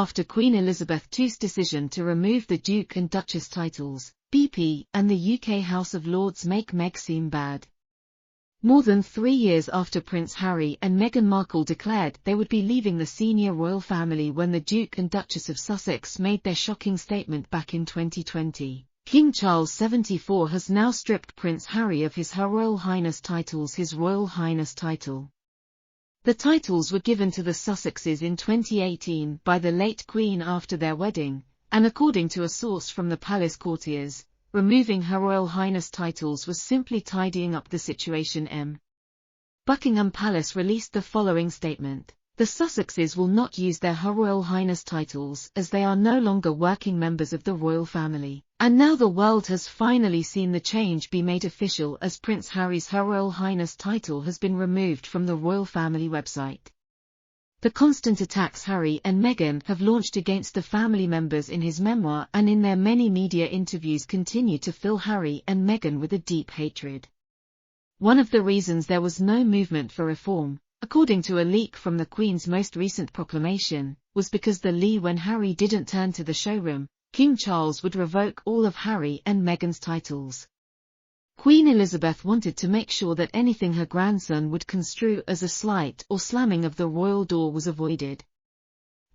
after Queen Elizabeth II's decision to remove the Duke and Duchess titles, BP, and the UK House of Lords make Meg seem bad. More than 3 years after Prince Harry and Meghan Markle declared they would be leaving the senior royal family when the Duke and Duchess of Sussex made their shocking statement back in 2020, King Charles 74 has now stripped Prince Harry of his Her Royal Highness titles, his Royal Highness title. The titles were given to the Sussexes in 2018 by the late Queen after their wedding, and according to a source from the palace courtiers, removing Her Royal Highness titles was simply tidying up the situation. Buckingham Palace released the following statement. The Sussexes will not use their Her Royal Highness titles as they are no longer working members of the royal family, and now the world has finally seen the change be made official as Prince Harry's Her Royal Highness title has been removed from the royal family website. The constant attacks Harry and Meghan have launched against the family members in his memoir and in their many media interviews continue to fill Harry and Meghan with a deep hatred. One of the reasons there was no movement for reform, according to a leak from the Queen's most recent proclamation, was because when Harry didn't turn to the showroom, King Charles would revoke all of Harry and Meghan's titles. Queen Elizabeth wanted to make sure that anything her grandson would construe as a slight or slamming of the royal door was avoided.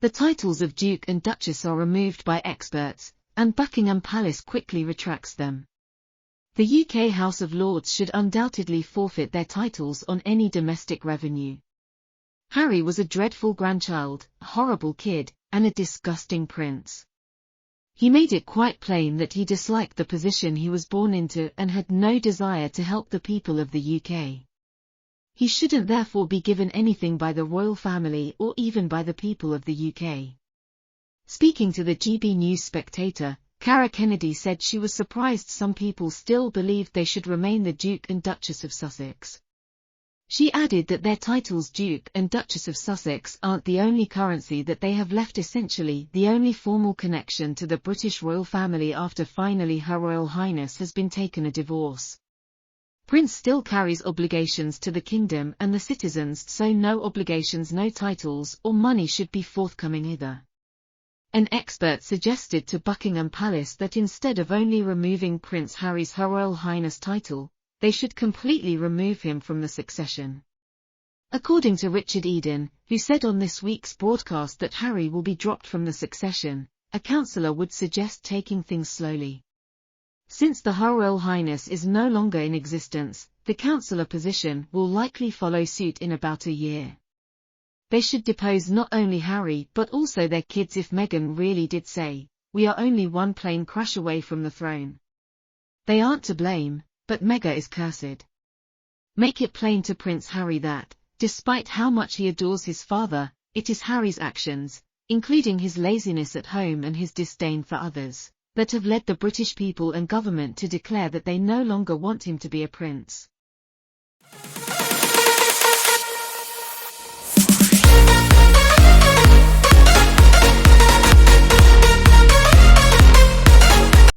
The titles of Duke and Duchess are removed by experts, and Buckingham Palace quickly retracts them. The UK House of Lords should undoubtedly forfeit their titles on any domestic revenue. Harry was a dreadful grandchild, a horrible kid, and a disgusting prince. He made it quite plain that he disliked the position he was born into and had no desire to help the people of the UK. He shouldn't therefore be given anything by the royal family or even by the people of the UK. Speaking to the GB News Spectator, Cara Kennedy said she was surprised some people still believed they should remain the Duke and Duchess of Sussex. She added that their titles Duke and Duchess of Sussex aren't the only currency that they have left, essentially the only formal connection to the British royal family after finally Her Royal Highness has been taken a divorce. Prince still carries obligations to the kingdom and the citizens, so no obligations, no titles or money should be forthcoming either. An expert suggested to Buckingham Palace that instead of only removing Prince Harry's Her Royal Highness title, they should completely remove him from the succession. According to Richard Eden, who said on this week's broadcast that Harry will be dropped from the succession, a councillor would suggest taking things slowly. Since the Her Royal Highness is no longer in existence, the councillor position will likely follow suit in about a year. They should depose not only Harry but also their kids if Meghan really did say, "We are only one plane crash away from the throne." They aren't to blame, but Meghan is cursed. Make it plain to Prince Harry that, despite how much he adores his father, it is Harry's actions, including his laziness at home and his disdain for others, that have led the British people and government to declare that they no longer want him to be a prince.